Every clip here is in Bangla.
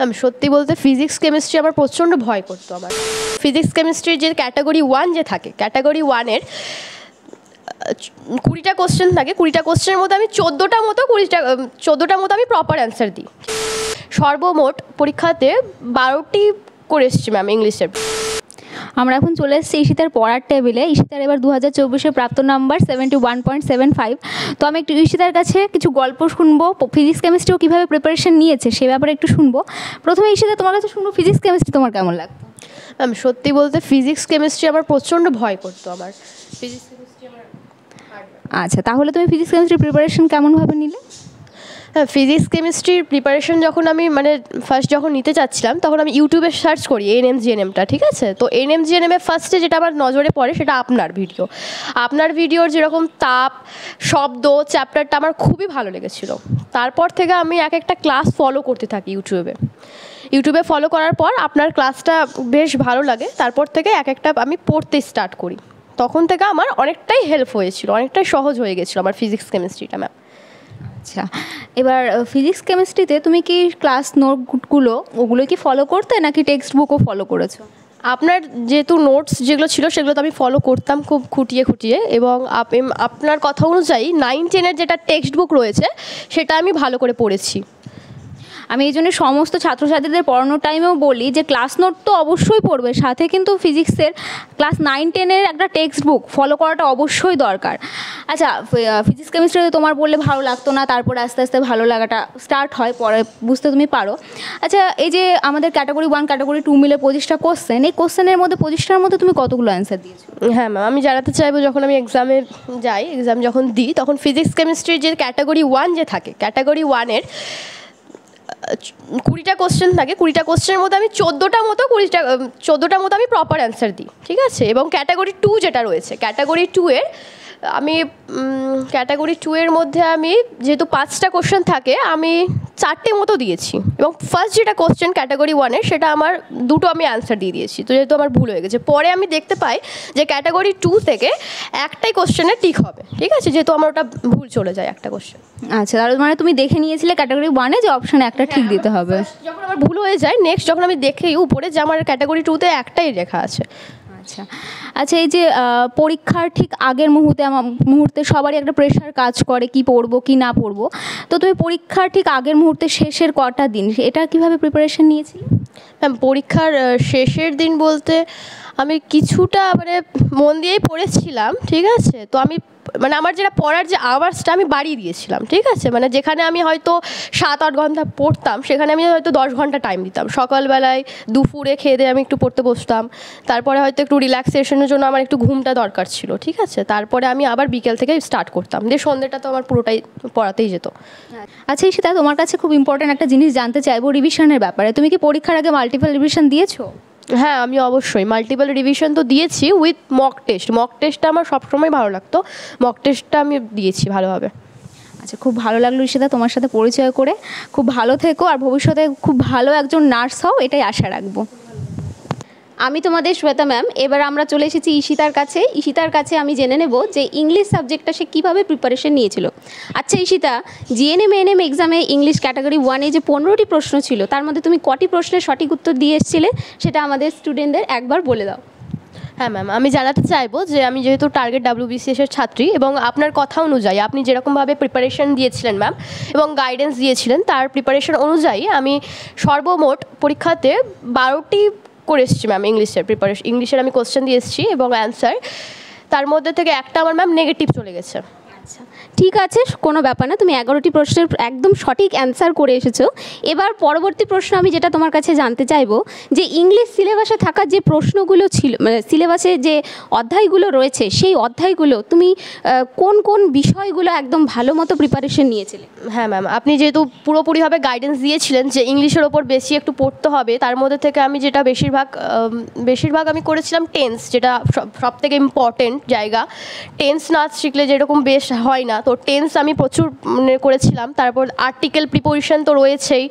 আমি সত্যি বলতে ফিজিক্স কেমিস্ট্রি আমার প্রচণ্ড ভয় করতো। আমার ফিজিক্স কেমিস্ট্রির যে ক্যাটাগরি 1 যে থাকে, ক্যাটাগরি 1-এর 20টা কোশ্চেন থাকে। 20টা কোশ্চেনের মধ্যে আমি 14টা মতো আমি প্রপার অ্যান্সার দিই। সর্বমোট পরীক্ষাতে 12টি করে এসেছি ম্যাম ইংলিশের। আমরা এখন চলে এসেছি ঈশিতার পড়ার টেবিলে। ঈশিতার এবার 2024-এ প্রাপ্ত নাম্বার 71.75। তো আমি একটু ঈশিতার কাছে কিছু গল্প শুনবো, ফিজিক্স কেমিস্ট্রিও কীভাবে প্রিপারেশন নিয়েছে সে ব্যাপারে একটু শুনবো। প্রথমে ঈশিতা তোমার কাছে শুনবো, ফিজিক্স কেমিস্ট্রি তোমার কেমন লাগতো? ম্যাম সত্যি বলতে ফিজিক্স কেমিস্ট্রি আমার প্রচণ্ড ভয় করতো। আমার ফিজিক্স কেমিস্ট্রি আমার আচ্ছা, তাহলে তুমি ফিজিক্স কেমিস্ট্রি প্রিপারেশন কেমনভাবে নিলে? হ্যাঁ, ফিজিক্স কেমিস্ট্রির প্রিপারেশন যখন আমি ফার্স্ট যখন নিতে চাচ্ছিলাম তখন আমি ইউটিউবে সার্চ করি এনএমজিএনএমটা, ঠিক আছে? তো এনএমজিএনএমে ফার্স্টে যেটা আমার নজরে পড়ে সেটা আপনার ভিডিওর যেরকম তাপ, শব্দ, চ্যাপ্টারটা আমার খুবই ভালো লেগেছিল। তারপর থেকে আমি এক একটা ক্লাস ফলো করতে থাকি ইউটিউবে ফলো করার পর আপনার ক্লাসটা বেশ ভালো লাগে। তারপর থেকে এক একটা আমি পড়তে স্টার্ট করি। তখন থেকে আমার অনেকটাই হেল্প হয়েছিল, অনেকটাই সহজ হয়ে গেছিলো আমার ফিজিক্স কেমিস্ট্রিটা ম্যাম। আচ্ছা, এবার ফিজিক্স কেমিস্ট্রিতে তুমি কি ক্লাস ওগুলো কি ফলো করতে নাকি টেক্সট বুকও ফলো করেছো? আপনার যেহেতু নোটস যেগুলো ছিল সেগুলো তো আমি ফলো করতাম খুব খুঁটিয়ে এবং আপনার কথা অনুযায়ী 9-10-এর যেটা টেক্সট বুক রয়েছে সেটা আমি ভালো করে পড়েছি। আমি এই জন্য সমস্ত ছাত্রছাত্রীদের পড়ানোর টাইমেও বলি যে ক্লাস নোট তো অবশ্যই পড়বে, সাথে কিন্তু ফিজিক্সের ক্লাস 9-10-এর একটা টেক্সট বুক ফলো করাটা অবশ্যই দরকার। আচ্ছা, ফিজিক্স কেমিস্ট্রিতে তোমার বললে ভালো লাগতো না, তারপরে আস্তে আস্তে ভালো লাগাটা স্টার্ট হয়, পরে বুঝতে তুমি পারো। আচ্ছা, এই যে আমাদের ক্যাটাগরি 1 ক্যাটাগরি 2 মিলে 25টা কোশ্চেন, এই কোশ্চেনের মধ্যে 25টার মধ্যে তুমি কতগুলো অ্যান্সার দিয়েছো? হ্যাঁ ম্যাম, আমি জানাতে চাইবো যখন আমি এক্সাম যখন দিই তখন ফিজিক্স কেমিস্ট্রির যে ক্যাটাগরি 1 যে থাকে, ক্যাটাগরি 1-এর 20টা কোশ্চেন থাকে। 20টা কোশ্চেনের মধ্যে আমি 14টা মতো আমি প্রপার অ্যান্সার দিই, ঠিক আছে? এবং ক্যাটাগরি 2 যেটা রয়েছে, ক্যাটাগরি 2-এর মধ্যে আমি যেহেতু 5টা কোশ্চেন থাকে আমি 4টে মতো দিয়েছি। এবং ফার্স্ট যেটা কোশ্চেন ক্যাটাগরি 1-এর সেটা আমার 2টো আমি অ্যান্সার দিয়ে দিয়েছি, তো যেহেতু আমার ভুল হয়ে গেছে। পরে আমি দেখতে পাই যে ক্যাটাগরি 2 থেকে একটাই কোশ্চেনে টিক হবে, ঠিক আছে? যেহেতু আমার ওটা ভুল চলে যায় একটা কোশ্চেন। আচ্ছা, তার মানে তুমি দেখে নিয়েছিলে ক্যাটাগরি 1-এ যে অপশানে একটা ঠিক দিতে হবে। যখন আমার ভুল হয়ে যায় নেক্সট যখন আমি দেখি উপরে যে আমার ক্যাটাগরি 2-তে একটাই লেখা আছে। আচ্ছা, এই যে পরীক্ষার ঠিক আগের মুহূর্তে সবারই একটা প্রেশার কাজ করে কি পড়বো কি না পড়বো, তো তুমি পরীক্ষার ঠিক আগের মুহূর্তে শেষের কটা দিন এটা কিভাবে প্রিপারেশন নিয়েছিলে? ম্যাম পরীক্ষার শেষের দিন বলতে আমি কিছুটা মন দিয়েই পড়েছিলাম, ঠিক আছে? তো আমি আমার যেটা পড়ার যে আওয়ার্সটা আমি বাড়িয়ে দিয়েছিলাম, ঠিক আছে? যেখানে আমি হয়তো 7-8 ঘন্টা পড়তাম সেখানে আমি হয়তো 10 ঘন্টা টাইম দিতাম। সকালবেলায় দুপুরে খেয়ে দিয়ে আমি একটু পড়তে বসতাম, তারপরে হয়তো একটু রিল্যাক্সেশনের জন্য আমার একটু ঘুমটা দরকার ছিল, ঠিক আছে? তারপরে আমি আবার বিকেল থেকে স্টার্ট করতাম, দিয়ে সন্ধ্যেটা তো আমার পুরোটাই পড়াতেই যেত। আচ্ছা ঈশিতা, তোমার কাছে খুব ইম্পর্ট্যান্ট একটা জিনিস জানতে চাইবো রিভিশনের ব্যাপারে। তুমি কি পরীক্ষার আগে মাল্টিপল রিভিশন দিয়েছো? হ্যাঁ, আমি অবশ্যই মাল্টিপল রিভিশন তো দিয়েছি উইথ মক টেস্টটা আমার সবসময় ভালো লাগতো, মক টেস্টটা আমি দিয়েছি ভালোভাবে। আচ্ছা, খুব ভালো লাগলো ঈশিতা তোমার সাথে পরিচয় করে। খুব ভালো থেকো আর ভবিষ্যতে খুব ভালো একজন নার্স হও, এটাই আশা রাখবো। আমি তোমাদের শ্বেতা ম্যাম। এবার আমরা চলে এসেছি ঈশিতার কাছে আমি জেনে নেব যে ইংলিশ সাবজেক্টটা সে কীভাবে প্রিপারেশন নিয়েছিল। আচ্ছা ঈশিতা, জিএনএম এএনএম এক্সামে ইংলিশ ক্যাটাগরি 1-এ যে 15টি প্রশ্ন ছিল তার মধ্যে তুমি কটি প্রশ্নের সঠিক উত্তর দিয়ে এসেছিলে সেটা আমাদের স্টুডেন্টদের একবার বলে দাও। হ্যাঁ ম্যাম, আমি জানাতে চাইবো যে আমি যেহেতু টার্গেট WBCS-এর ছাত্রী এবং আপনার কথা অনুযায়ী আপনি যেরকমভাবে প্রিপারেশন দিয়েছিলেন ম্যাম এবং গাইডেন্স দিয়েছিলেন তার প্রিপারেশন অনুযায়ী আমি সর্বমোট পরীক্ষাতে 12টি করে এসেছি ম্যাম ইংলিশের আমি কোশ্চেন দিয়ে এসেছি এবং অ্যান্সার, তার মধ্যে থেকে একটা আমার ম্যাম নেগেটিভ চলে গেছে। আচ্ছা, ঠিক আছে, কোনো ব্যাপার না, তুমি 11টি প্রশ্নের একদম সঠিক অ্যান্সার করে এসেছো। এবার পরবর্তী প্রশ্ন আমি যেটা তোমার কাছে জানতে চাইবো যে ইংলিশ সিলেবাসে থাকা যে প্রশ্নগুলো ছিল, সিলেবাসে যে অধ্যায়গুলো রয়েছে সেই অধ্যায়গুলো তুমি কোন কোন বিষয়গুলো একদম ভালো মতো প্রিপারেশন নিয়েছিলে? হ্যাঁ ম্যাম, আপনি যেহেতু পুরোপুরিভাবে গাইডেন্স দিয়েছিলেন যে ইংলিশের ওপর বেশি একটু পড়তে হবে, তার মধ্যে থেকে আমি যেটা বেশিরভাগ আমি করেছিলাম টেন্স, যেটা সবথেকে ইম্পর্টেন্ট জায়গা। টেন্স না শিখলে যেরকম বেশ হয় না, তো টেন্স আমি প্রচুর করেছিলাম। তারপর আর্টিকেল প্রিপোজিশন তো রয়েছেই,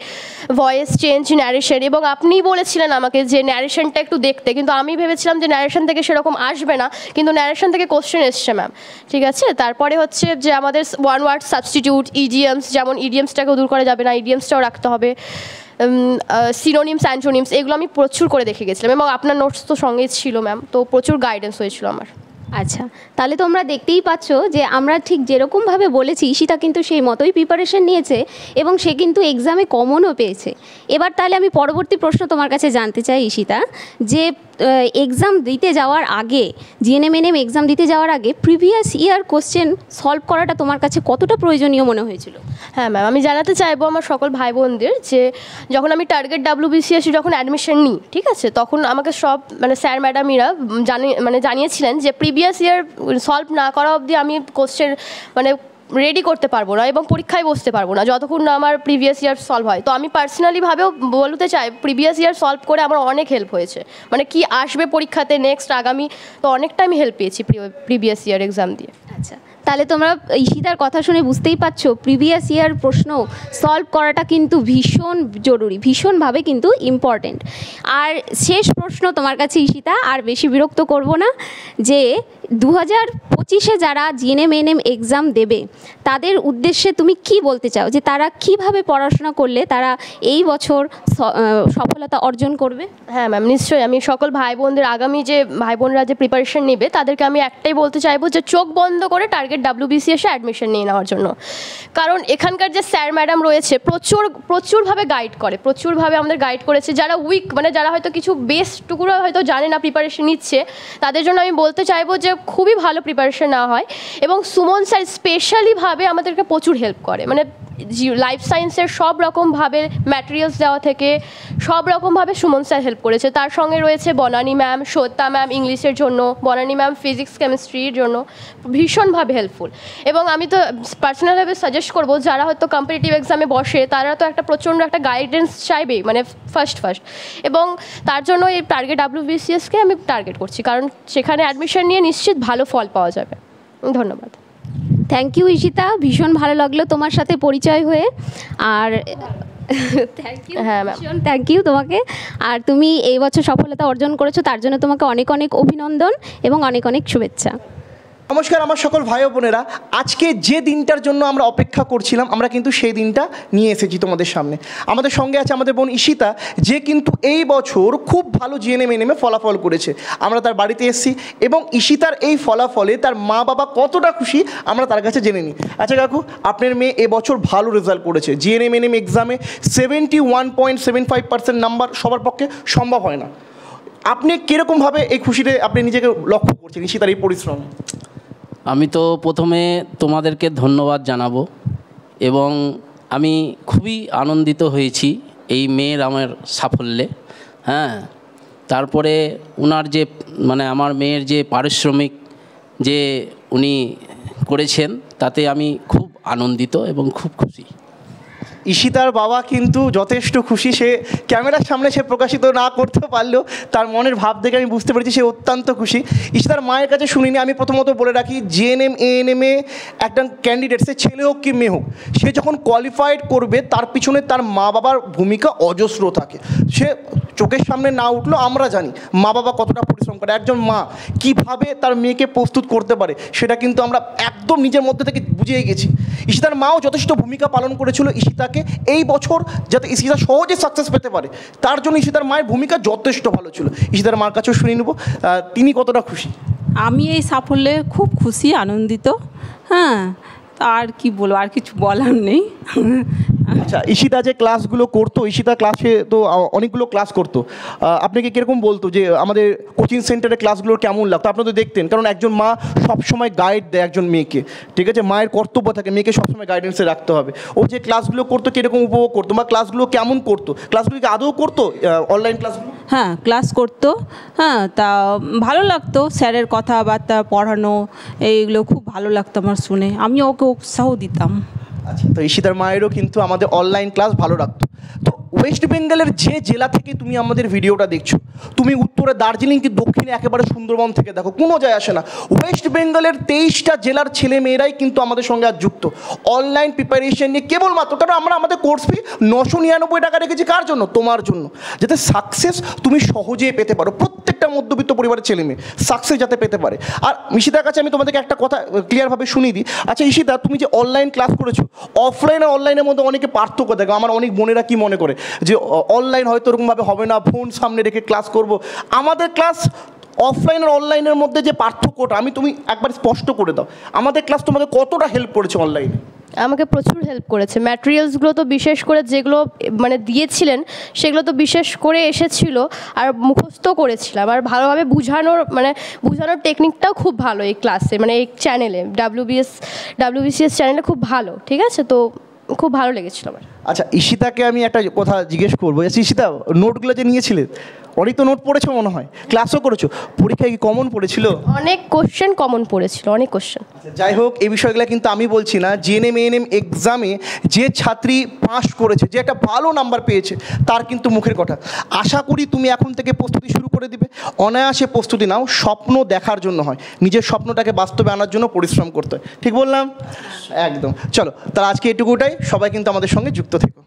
ভয়েস চেঞ্জ, ন্যারেশন, এবং আপনিই বলেছিলেন আমাকে যে ন্যারেশনটা একটু দেখতে, কিন্তু আমি ভেবেছিলাম যে ন্যারেশন থেকে সেরকম আসবে না, কিন্তু ন্যারেশন থেকে কোশ্চেন এসছে ম্যাম, ঠিক আছে? তারপরে হচ্ছে যে আমাদের ওয়ান ওয়ার্ড সাবস্টিটিউট, ইডিয়ামস, যেমন ইডিয়ামসটাকেও দূর করা যাবে না, ইডিয়ামসটাও রাখতে হবে। সিনোনিমস অ্যান্টোনিমস এগুলো আমি প্রচুর করে দেখে গেছিলাম, এবং আপনার নোটস তো সঙ্গেই ছিল ম্যাম, তো প্রচুর গাইডেন্স হয়েছিল আমার। আচ্ছা, তাহলে তোমরা দেখতেই পাচ্ছ যে আমরা ঠিক যেরকমভাবে বলেছি ঈশিতা কিন্তু সেই মতোই প্রিপারেশন নিয়েছে এবং সে কিন্তু এক্সামে কমনও পেয়েছে। এবার তাহলে আমি পরবর্তী প্রশ্ন তোমার কাছে জানতে চাই ঈশিতা, যে এক্সাম দিতে যাওয়ার আগে, জিএনএম এক্সাম দিতে যাওয়ার আগে প্রিভিয়াস ইয়ার কোশ্চেন সলভ করাটা তোমার কাছে কতটা প্রয়োজনীয় মনে হয়েছিল? হ্যাঁ ম্যাম, আমি জানাতে চাইবো আমার সকল ভাই বোনদের যে যখন আমি টার্গেট WBCSE যখন অ্যাডমিশন নিই, ঠিক আছে, তখন আমাকে সব মানে স্যার ম্যাডামিরা জানিয়েছিলেন যে প্রিভিয়াস ইয়ার সলভ না করা অবধি আমি কোশ্চেন মানে রেডি করতে পারবো না এবং পরীক্ষায় বসতে পারবো না যতক্ষণ না আমার প্রিভিয়াস ইয়ার সলভ হয়। তো আমি পার্সোনালিভাবেও বলতে চাই প্রিভিয়াস ইয়ার সলভ করে আমার অনেক হেল্প হয়েছে, মানে কি আসবে পরীক্ষাতে নেক্সট আগামী, তো অনেকটা আমি হেল্প পেয়েছি প্রিভিয়াস ইয়ার এক্সাম দিয়ে। আচ্ছা, তাহলে তোমরা ঈশিতার কথা শুনে বুঝতেই পারছো প্রিভিয়াস ইয়ার প্রশ্ন সলভ করাটা কিন্তু ভীষণ জরুরি, ভীষণভাবে কিন্তু ইম্পর্টেন্ট। আর শেষ প্রশ্ন তোমার কাছে ঈশিতা, আর বেশি বিরক্ত করব না, যে 2025-এ যারা জিএনএম এক্সাম দেবে তাদের উদ্দেশ্যে তুমি কি বলতে চাও, যে তারা কিভাবে পড়াশোনা করলে তারা এই বছর সফলতা অর্জন করবে? হ্যাঁ ম্যাম, নিশ্চয়ই। আমি সকল ভাই বোনদের, আগামী যে ভাই বোনরা যে প্রিপারেশন নেবে তাদেরকে আমি একটাই বলতে চাইবো যে চোখ বন্ধ করে টার্গেট WBCSE অ্যাডমিশন নিয়ে নেওয়ার জন্য। কারণ এখানকার যে স্যার ম্যাডাম রয়েছে প্রচুরভাবে গাইড করে, প্রচুরভাবে আমাদের গাইড করেছে। যারা উইক, মানে যারা হয়তো কিছু বেসটুকুরা হয়তো জানে না, প্রিপারেশন নিচ্ছে, তাদের জন্য আমি বলতে চাইবো যে খুবই ভালো প্রিপারেশন নেওয়া হয়। এবং সুমন স্যার স্পেশালিভাবে আমাদেরকে প্রচুর হেল্প করে, মানে লাইফ সায়েন্সের সব রকমভাবে ম্যাটেরিয়ালস দেওয়া থেকে সব রকমভাবে সুমন স্যার হেল্প করেছে। তার সঙ্গে রয়েছে বনানী ম্যাম, শ্রদ্ধা ম্যাম ইংলিশের জন্য, বনানী ম্যাম ফিজিক্স কেমিস্ট্রির জন্য ভীষণভাবে হেল্পফুল। এবং আমি তো পার্সোনালভাবে সাজেস্ট করবো যারা হয়তো কম্পিটিটিভ এক্সামে বসে তারা তো একটা প্রচণ্ড একটা গাইডেন্স চাইবেই, মানে ফার্স্ট এবং তার জন্য এই টার্গেট WBCSকে আমি টার্গেট করছি, কারণ সেখানে অ্যাডমিশন নিয়ে নিশ্চিত ভালো ফল পাওয়া যাবে। ধন্যবাদ। থ্যাংক ইউ ঈশিতা, ভীষণ ভালো লাগলো তোমার সাথে পরিচয় হয়ে। আর হ্যাঁ ম্যাম, থ্যাংক ইউ তোমাকে। আর তুমি এই বছর সফলতা অর্জন করেছো, তার জন্য তোমাকে অনেক অনেক অভিনন্দন এবং অনেক অনেক শুভেচ্ছা। নমস্কার আমার সকল ভাই ও বোনেরা, আজকে যে দিনটার জন্য আমরা অপেক্ষা করছিলাম আমরা কিন্তু সেই দিনটা নিয়ে এসেছি তোমাদের সামনে। আমাদের সঙ্গে আছে আমাদের বোন ঈশিতা, যে কিন্তু এই বছর খুব ভালো জিএনএমে ফলাফল করেছে। আমরা তার বাড়িতে এসেছি এবং ঈশিতার এই ফলাফলে তার মা বাবা কতটা খুশি আমরা তার কাছে জেনে নিই। আচ্ছা কাকু, আপনার মেয়ে এবছর ভালো রেজাল্ট করেছে, জিএনএম এক্সামে 71.75% নাম্বার সবার পক্ষে সম্ভব হয় না। আপনি কীরকমভাবে এই খুশিতে আপনি নিজেকে লক্ষ্য করছেন ঈশিতার এই পরিশ্রম? আমি তো প্রথমে তোমাদেরকে ধন্যবাদ জানাবো এবং আমি খুবই আনন্দিত হয়েছি এই মেয়ের আমার সাফল্যে। হ্যাঁ, তারপরে ওনার যে মানে আমার মেয়ের যে পারিশ্রমিক যে উনি করেছেন তাতে আমি খুব আনন্দিত এবং খুব খুশি। ঈশিতার বাবা কিন্তু যথেষ্ট খুশি, সে ক্যামেরার সামনে সে প্রকাশিত না করতে পারলেও তার মনের ভাব দেখে আমি বুঝতে পেরেছি সে অত্যন্ত খুশি। ঈশিতার মায়ের কাছে শুনিনি, আমি প্রথমত বলে রাখি জিএনএম এএনএমে একটা ক্যান্ডিডেট, সে ছেলে হোক কি মেয়ে হোক, সে যখন কোয়ালিফাইড করবে তার পিছনে তার মা বাবার ভূমিকা অজস্র থাকে। সে চোখের সামনে না উঠলেও আমরা জানি মা বাবা কতটা পরিশ্রম করে, একজন মা কীভাবে তার মেয়েকে প্রস্তুত করতে পারে সেটা কিন্তু আমরা একদম নিজের মধ্যে থেকে বুঝিয়ে গেছি। ঈশিতার মাও যথেষ্ট ভূমিকা পালন করেছিল ঈশিতাকে এই বছর যাতে ঈশিতা সহজে সাকসেস পেতে পারে, তার জন্য ঈশিতার মায়ের ভূমিকা যথেষ্ট ভালো ছিল। ঈশিতার মার কাছেও শুনে নেব তিনি কতটা খুশি। আমি এই সাফল্যে খুব খুশি, আনন্দিত। হ্যাঁ, আর কি বলবো, আর কিছু বলার নেই। আচ্ছা, ঈশিতা যে ক্লাসগুলো করতো, ঈশিতা ক্লাসে তো অনেকগুলো ক্লাস করতো, আপনাকে কীরকম বলতো যে আমাদের কোচিং সেন্টারে ক্লাসগুলো কেমন লাগতো? আপনারা তো দেখতেন, কারণ একজন মা সবসময় গাইড দেয় একজন মেয়েকে, ঠিক আছে, মায়ের কর্তব্য থাকে মেয়েকে সবসময় গাইডেন্সে রাখতে হবে। ও যে ক্লাসগুলো করতো কীরকম উপভোগ করতো বা ক্লাসগুলো কেমন করতো? ক্লাসগুলো কি আদৌ করতো অনলাইন ক্লাসগুলো? হ্যাঁ, ক্লাস করতো। হ্যাঁ, তা ভালো লাগতো, স্যারের কথাবার্তা পড়ানো এইগুলো খুব ভালো লাগতো আমার শুনে, আমি ওকে উৎসাহ দিতাম। আচ্ছা, তো ঈশিতার মায়েরও কিন্তু আমাদের অনলাইন ক্লাস ভালো রাখতো। তো ওয়েস্ট বেঙ্গলের যে জেলা থেকে তুমি আমাদের ভিডিওটা দেখছো, তুমি উত্তরে দার্জিলিং কি দক্ষিণে একেবারে সুন্দরবন থেকে দেখো, কোনো যায় আসে না, ওয়েস্ট বেঙ্গলের 23টা জেলার ছেলে মেয়েরাই কিন্তু আমাদের সঙ্গে আজ যুক্ত অনলাইন প্রিপারেশন নিয়ে কেবলমাত্র। কারণ আমরা আমাদের কোর্স ফি 999 টাকা রেখেছি কার জন্য? তোমার জন্য, যাতে সাকসেস তুমি সহজেই পেতে পারো। প্রত্যেকটা প্রত্যেকটা মধ্যবিত্ত পরিবারের ছেলে মেয়ে সাকসেস যাতে পেতে পারে। আর ঈশিতার কাছে আমি তোমাদেরকে একটা কথা ক্লিয়ারভাবে শুনিয়ে দিই। আচ্ছা ঈশিতা, তুমি যে অনলাইন ক্লাস করেছো, অফলাইন আর অনলাইনের মধ্যে অনেকে পার্থক্য দেখো। আমার অনেক বোনেরা কি মনে করে যে অনলাইন হয়তো ওরকমভাবে হবে না, ফোন সামনে রেখে ক্লাস করব। আমাদের ক্লাস অফলাইন আর অনলাইনের মধ্যে যে পার্থক্যটা তুমি একবার স্পষ্ট করে দাও। আমাদের ক্লাস তোমাকে কতটা হেল্প করেছে অনলাইনে? আমাকে প্রচুর হেল্প করেছে। ম্যাটেরিয়ালসগুলো তো বিশেষ করে যেগুলো মানে দিয়েছিলেন সেগুলো তো বিশেষ করে এসেছিলো, আর মুখস্থ করেছিলাম, আর ভালোভাবে বোঝানোর টেকনিকটাও খুব ভালো এই ক্লাসে, মানে এই চ্যানেলে WBCS চ্যানেলে খুব ভালো। ঠিক আছে, তো খুব ভালো লেগেছিলো আমার। আচ্ছা ঈশিতাকে আমি একটা কথা জিজ্ঞেস করবো। ঈশিতা, নোটগুলো যে নিয়েছিলে, অনেক তো নোট পড়েছো মনে হয়, ক্লাসও করেছো, পরীক্ষায় কি কমন পড়েছিল? অনেক কোশ্চেন কমন পড়েছিল, অনেক কোশ্চেন। যাই হোক, এই বিষয়গুলো কিন্তু আমি বলছি না। জিএনএম এএনএম এক্সামে যে ছাত্রী পাস করেছে, যে একটা ভালো নাম্বার পেয়েছে, তার কিন্তু মুখের কথা। আশা করি তুমি এখন থেকে প্রস্তুতি শুরু করে দিবে। অনায়াসে প্রস্তুতি নাও, স্বপ্ন দেখার জন্য হয়, নিজের স্বপ্নটাকে বাস্তবে আনার জন্য পরিশ্রম করতে হয়। ঠিক বললাম? একদম। চলো তাহলে আজকে এটুকুটাই, সবাই কিন্তু আমাদের সঙ্গে যুক্ত থেকো।